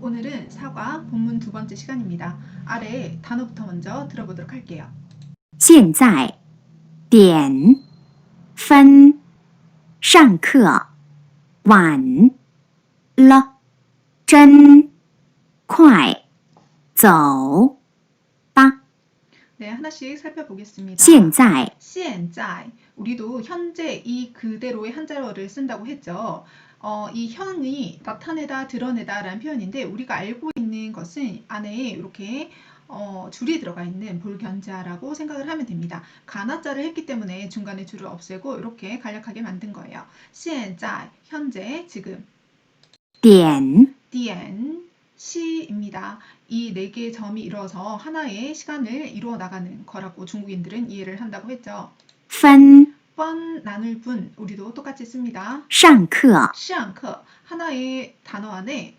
오늘은 사과 본문 두 번째 시간입니다. 아래 단어부터 먼저 들어보도록 할게요. 现在点分上课晚了真快走吧 네, 하나씩 살펴보겠습니다. 现在现在우리도 현재 이 그대로의 한자어를 쓴다고 했죠. 이 현이 나타내다, 드러내다 라는 표현인데 우리가 알고 있는 것은 안에 이렇게 줄이 들어가 있는 볼견자라고 생각을 하면 됩니다. 가나자를 했기 때문에 중간에 줄을 없애고 이렇게 간략하게 만든 거예요. 现在 현재, 지금 点点 시입니다. 이 네 개의 점이 이루어서 하나의 시간을 이루어 나가는 거라고 중국인들은 이해를 한다고 했죠. 分 번, 나눌 분, 우리도 똑같이 씁니다. 上课 시앙커, 하나의 단어 안에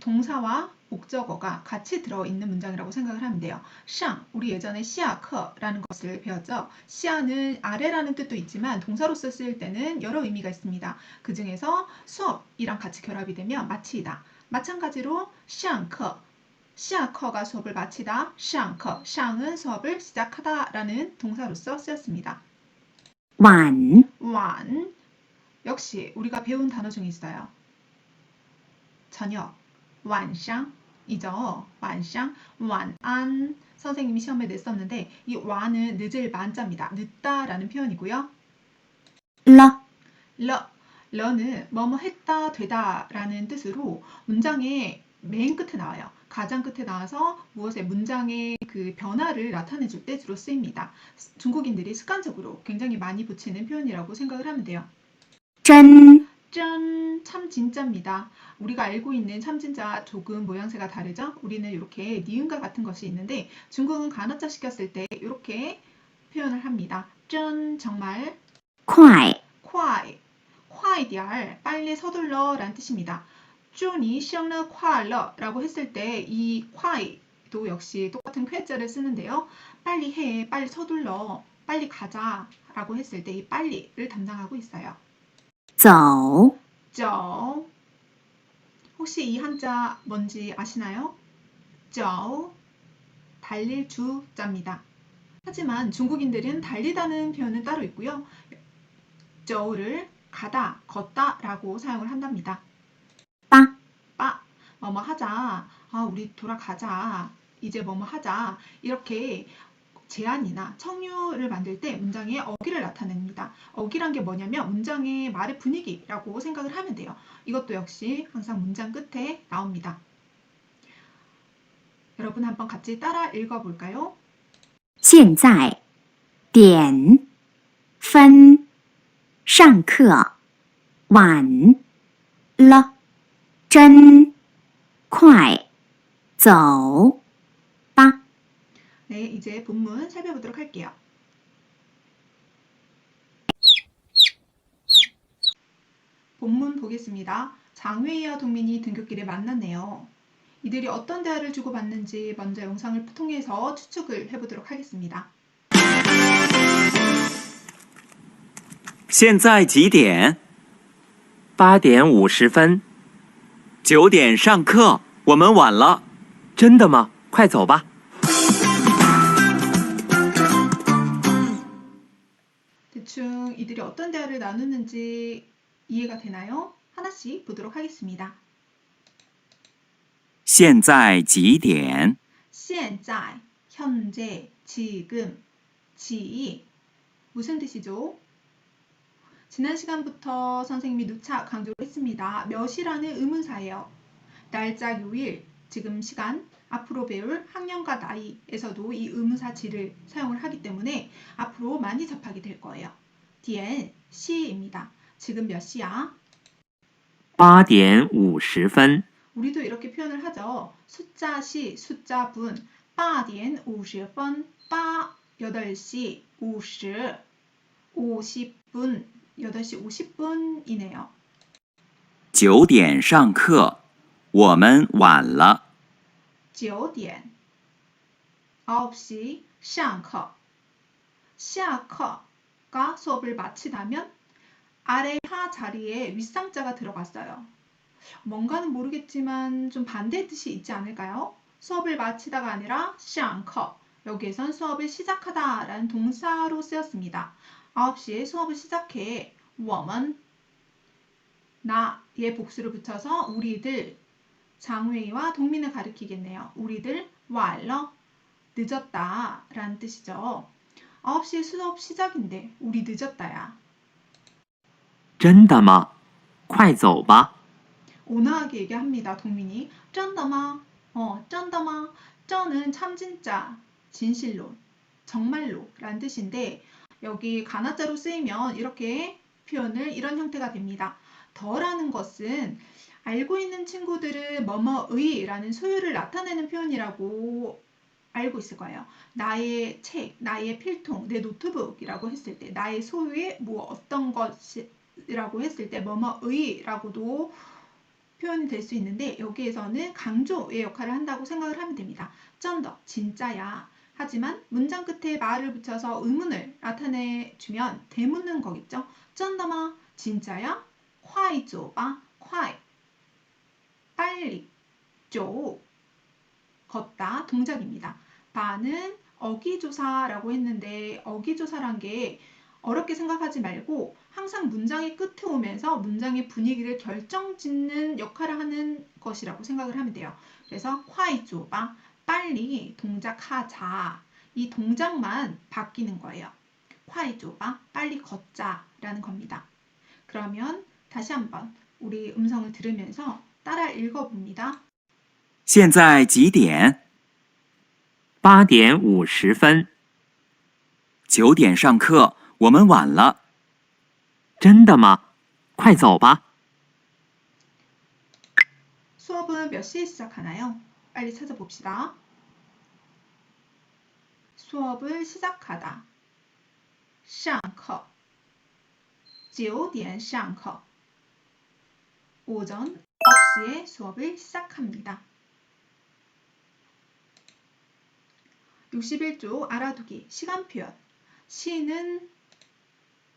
동사와 목적어가 같이 들어있는 문장이라고 생각을 하면 돼요. 샹, 우리 예전에 시아커라는 것을 배웠죠. 시아는 아래라는 뜻도 있지만 동사로서 쓰일 때는 여러 의미가 있습니다. 그 중에서 수업이랑 같이 결합이 되면 마치다. 마찬가지로 시앙커, 시아커가 수업을 마치다, 시앙커, 샹은 수업을 시작하다 라는 동사로서 쓰였습니다. 晚 완, 역시 우리가 배운 단어 중에 있어요. 저녁, 완샹이죠. 완샹, 완안 선생님이 시험에 냈었는데 이 완은 늦을 만자입니다. 늦다라는 표현이고요. 了 러는 뭐뭐 했다, 되다 라는 뜻으로 문장의 맨 끝에 나와요. 가장 끝에 나와서 무엇의 문장의 그 변화를 나타내 줄 때 주로 쓰입니다. 중국인들이 습관적으로 굉장히 많이 붙이는 표현이라고 생각을 하면 돼요. 真 짠! 참 진짜입니다. 우리가 알고 있는 참 진짜 조금 모양새가 다르죠? 우리는 이렇게 니은과 같은 것이 있는데 중국은 가나자 시켰을 때 이렇게 표현을 합니다. 짠! 정말 快 콰이, 콰이디알, 빨리 서둘러 라는 뜻입니다. 쭈니 셔너 콰러 라고 했을 때 이 콰이도 역시 똑같은 쾌자를 쓰는데요. 빨리 해, 빨리 서둘러, 빨리 가자 라고 했을 때 이 빨리를 담당하고 있어요. 走 저 혹시 이 한자 뭔지 아시나요? 저 달릴 주자입니다. 하지만 중국인들은 달리다는 표현은 따로 있고요. 저를 가다, 걷다 라고 사용을 한답니다. 吧 빠, 뭐뭐 하자, 우리 돌아가자, 이제 뭐뭐 하자 이렇게 제안이나 청유를 만들 때 문장에 어기를 나타냅니다. 어기란 게 뭐냐면 문장의 말의 분위기라고 생각을 하면 돼요. 이것도 역시 항상 문장 끝에 나옵니다. 여러분 한번 같이 따라 읽어볼까요? 现在点分上课晚了真快走吧 네, 이제 본문 살펴보도록 할게요. 본문 보겠습니다. 장웨이와 동민이 등굣길에 만났네요. 이들이 어떤 대화를 주고받는지 먼저 영상을 통해서 추측을 해보도록 하겠습니다. 现在几点8点50分， ？9点上课，我们晚了。真的吗？快走吧。 대충 이들이 어떤 대화를 나누는지 이해가 되나요? 하나씩 보도록 하겠습니다. 现在几点？现在, 현재, 지금, 지 무슨 뜻이죠? 지난 시간부터 선생님이 누차 강조를 했습니다. 몇이라는 의문사예요. 날짜, 요일, 지금 시간, 앞으로 배울 학년과 나이에서도 이 의문사 지를 사용을 하기 때문에 앞으로 많이 접하게 될 거예요. 디엔, 시입니다. 지금 몇 시야? 8点50分， 우리도 이렇게 표현을 하죠. 숫자 시, 숫자 분, 8点 50분, 8시 50분, 8시 50분이네요. 9点上课，我们晚了。 9点 9시 上课 시아커가 수업을 마치다면 아래 하 자리에 윗상자가 들어갔어요. 뭔가는 모르겠지만 좀 반대의 뜻이 있지 않을까요? 수업을 마치다가 아니라 上课. 여기에선 수업을 시작하다 라는 동사로 쓰였습니다. 9시에 수업을 시작해. 我们 나의 복수를 붙여서 우리들 장웨이와 동민을 가리키겠네요. 우리들 晚了 늦었다 라는 뜻이죠. 9시에 수업 시작인데 우리 늦었다야. 真的吗？快走吧。 온화하게 얘기합니다. 동민이 真的吗? 真的吗? 真은 참 진짜, 진실로, 정말로 라는 뜻인데 여기 가나자로 쓰이면 이렇게 표현을 이런 형태가 됩니다. 더라는 것은 알고 있는 친구들은 뭐뭐의 라는 소유를 나타내는 표현이라고 알고 있을 거예요. 나의 책, 나의 필통, 내 노트북이라고 했을 때 나의 소유의 뭐 어떤 것이라고 했을 때 뭐뭐의 라고도 표현이 될 수 있는데 여기에서는 강조의 역할을 한다고 생각을 하면 됩니다. 좀 더 진짜야. 하지만 문장 끝에 말을 붙여서 의문을 나타내주면 되묻는 거겠죠. 真的吗? 진짜야? 快走吧. 快 빨리 走 걷다 동작입니다. 바는 어기조사라고 했는데 어기조사란 게 어렵게 생각하지 말고 항상 문장의 끝에 오면서 문장의 분위기를 결정짓는 역할을 하는 것이라고 생각을 하면 돼요. 그래서 快走吧 빨리 동작하자. 이 동작만 바뀌는 거예요. 快走吧 빨리 걷자 라는 겁니다. 그러면 다시 한번 우리 음성을 들으면서 따라 읽어봅니다. 现在几点？ 8点50分。 9点上课，我们晚了。 真的吗？快走吧。 수업은 몇 시에 시작하나요? 빨리 찾아봅시다. 수업을 시작하다. 上课 9点上课 오전 9시에 수업을 시작합니다. 61조 알아두기 시간 표현. 시는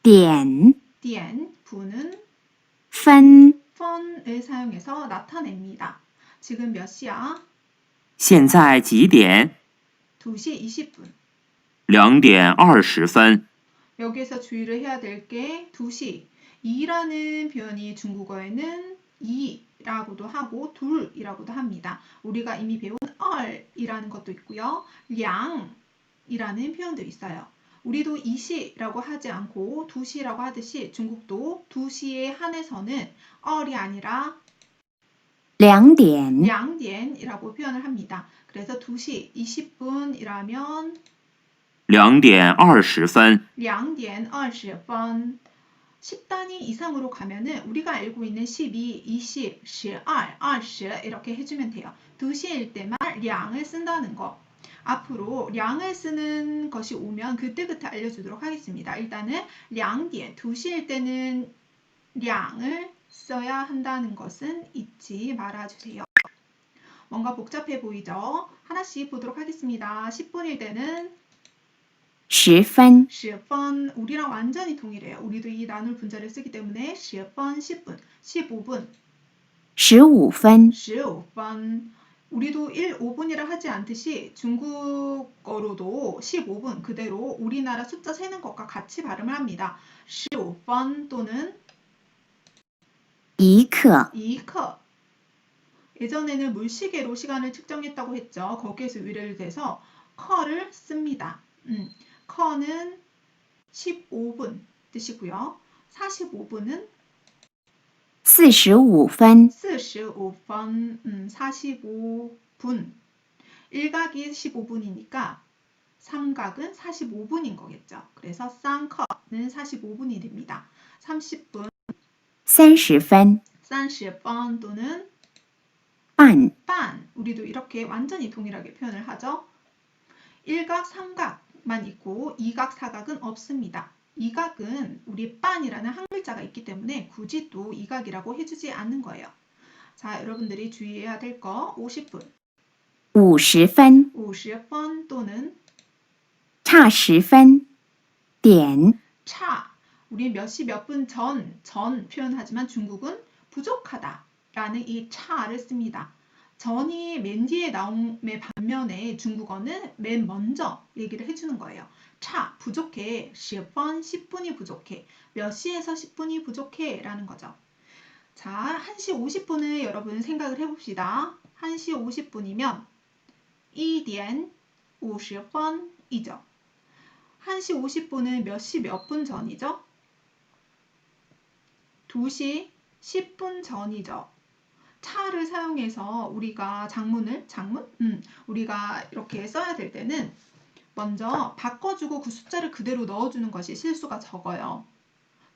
点 디엔, 부는 分 펀을 사용해서 나타냅니다. 지금 몇 시야? 现在几点？ 2시 20분. 2点20分。 여기에서 주의를 해야 될 게 2시. 2라는 표현이 중국어에는 2라고도 하고 둘이라고도 합니다. 우리가 이미 배운 얼이라는 것도 있고요. 량이라는 표현도 있어요. 우리도 2시라고 하지 않고 2시라고 하듯이 중국도 2시에 한해서는 얼이 아니라 2点 량디엔이라고 표현을 합니다. 그래서 2시 20분이라면 2点20分。 2点20分 10단위 이상으로 가면은 우리가 알고 있는 12, 20, 12, 20 이렇게 해주면 돼요. 2시일 때만 량을 쓴다는 거. 앞으로 량을 쓰는 것이 오면 그때그때 알려주도록 하겠습니다. 일단은 2点, 2시일 때는 량을 써야 한다는 것은 잊지 말아주세요. 뭔가 복잡해 보이죠? 하나씩 보도록 하겠습니다. 10분일 때는 10分 10분 우리랑 완전히 동일해요. 우리도 이 나눌 분자를 쓰기 때문에 10분, 10분, 15분, 15分 15분 우리도 1, 5분이라 하지 않듯이 중국어로도 15분 그대로 우리나라 숫자 세는 것과 같이 발음을 합니다. 15분 또는 一刻 2刻예전에는 물시계로 시간을 측정했다고 했죠. 거기에서 유래를 돼서 커를 씁니다. 커는 15분 뜻이고요. 45분은 45分 45분, 45분. 일각이 15분이니까 삼각은 45분인 거겠죠. 그래서 쌍커는 45분이 됩니다. 30분, 30分 30분 또는 半 반. 우리도 이렇게 완전히 동일하게 표현을 하죠. 일각, 삼각만 있고 이각, 사각은 없습니다. 이각은 우리 빤이라는 한 글자가 있기 때문에 굳이 또 이각이라고 해주지 않는 거예요. 자, 여러분들이 주의해야 될 거 50분, 50分 50분 또는 差10分点 차. 우리 몇 시 몇 분 전 표현하지만 중국은 부족하다 라는 이 차를 씁니다. 전이 맨 뒤에 나옴의 반면에 중국어는 맨 먼저 얘기를 해주는 거예요. 차, 부족해, 10분, 10분이 부족해, 몇 시에서 10분이 부족해 라는 거죠. 자, 1시 50분을 여러분 생각을 해봅시다. 1시 50분이면 1点 50분이죠. 1시 50분은 몇 시 몇 분 전이죠? 2시 10분 전이죠. 차를 사용해서 우리가 우리가 이렇게 써야 될 때는 먼저 바꿔주고 그 숫자를 그대로 넣어주는 것이 실수가 적어요.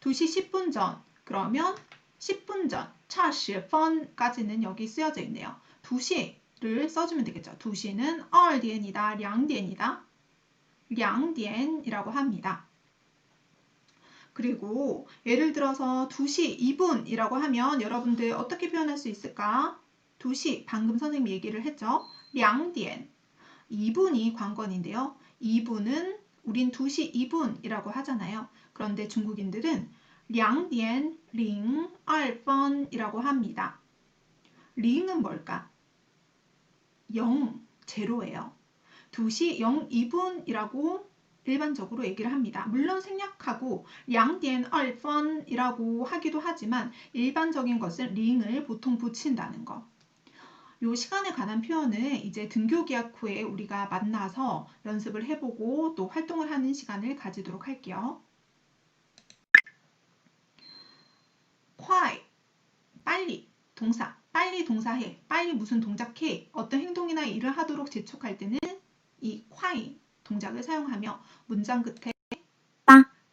2시 10분 전, 그러면 10분 전, 차 10분까지는 여기 쓰여져 있네요. 2시를 써주면 되겠죠. 2시는 2点이다, 2点이다. 2点이라고 합니다. 그리고 예를 들어서 2시 2분이라고 하면 여러분들 어떻게 표현할 수 있을까? 2시, 방금 선생님이 얘기를 했죠. 2点, 2분이 관건인데요. 2분은 우린 2시 2분이라고 하잖아요. 그런데 중국인들은 2点 02분이라고 합니다. 링은 뭘까? 0, 제로예요. 2시 02분이라고 일반적으로 얘기를 합니다. 물론 생략하고 2点 2分이라고 하기도 하지만 일반적인 것은 링을 보통 붙인다는 거. 요 시간에 관한 표현은 이제 등교 계약 후에 우리가 만나서 연습을 해보고 또 활동을 하는 시간을 가지도록 할게요.快, 빨리, 동사, 빨리 동사해, 빨리 무슨 동작해, 어떤 행동이나 일을 하도록 재촉할 때는 이 快 동작을 사용하며 문장 끝에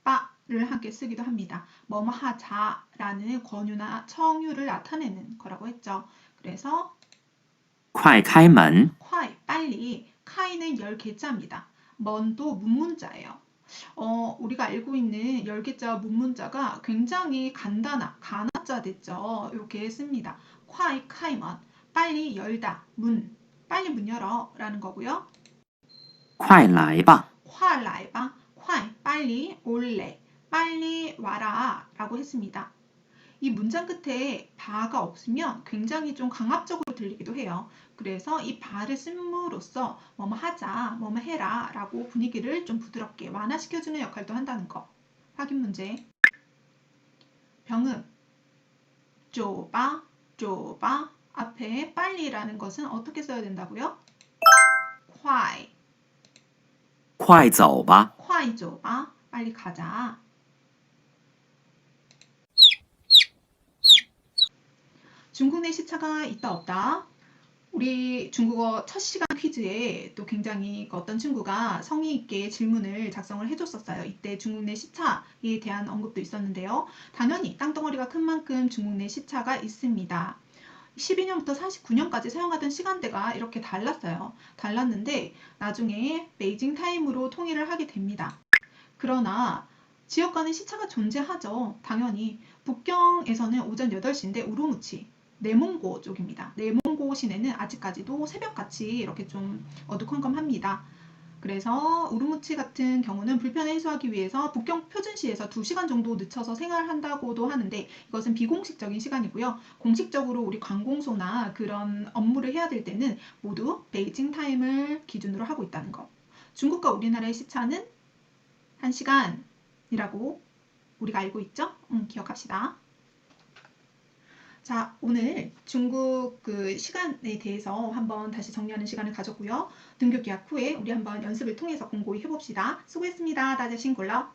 빠를 함께 쓰기도 합니다. 뭐뭐 하자라는 권유나 청유를 나타내는 거라고 했죠. 그래서 快开门， 快, 빨리, 카이는 열개자입니다. 먼도 문문자예요. 우리가 알고 있는 열개자 문문자가 굉장히 가나자 됐죠. 이렇게 씁니다. 快开门, 빨리 열다, 문, 빨리 문 열어 라는 거고요. 快来吧，快来吧, 快, 빨리 올래, 빨리 와라 라고 했습니다. 이 문장 끝에 바가 없으면 굉장히 좀 강압적으로 들리기도 해요. 그래서 이 바를 씀으로써 뭐뭐 하자, 뭐뭐 해라 라고 분위기를 좀 부드럽게 완화시켜주는 역할도 한다는 거. 확인 문제. 병음, 좁아, 좁아 앞에 빨리라는 것은 어떻게 써야 된다고요? 快, 快走吧， 快走吧, 빨리 가자. 중국 내 시차가 있다 없다. 우리 중국어 첫 시간 퀴즈에 또 굉장히 어떤 친구가 성의 있게 질문을 작성을 해줬었어요. 이때 중국 내 시차에 대한 언급도 있었는데요. 당연히 땅덩어리가 큰 만큼 중국 내 시차가 있습니다. 12년부터 49년까지 사용하던 시간대가 이렇게 달랐는데 나중에 베이징 타임으로 통일을 하게 됩니다. 그러나 지역 간의 시차가 존재하죠. 당연히 북경에서는 오전 8시인데 우루무치, 내몽고 쪽입니다. 내몽고 시내는 아직까지도 새벽같이 이렇게 좀 어두컴컴합니다. 그래서 우루무치 같은 경우는 불편을 해소하기 위해서 북경 표준시에서 2시간 정도 늦춰서 생활한다고도 하는데 이것은 비공식적인 시간이고요. 공식적으로 우리 관공서나 그런 업무를 해야 될 때는 모두 베이징 타임을 기준으로 하고 있다는 거. 중국과 우리나라의 시차는 1시간이라고 우리가 알고 있죠? 기억합시다. 자, 오늘 중국 그 시간에 대해서 한번 다시 정리하는 시간을 가졌고요. 등교 계약 후에 우리 한번 연습을 통해서 공고히 해봅시다. 수고했습니다. 다자신골러.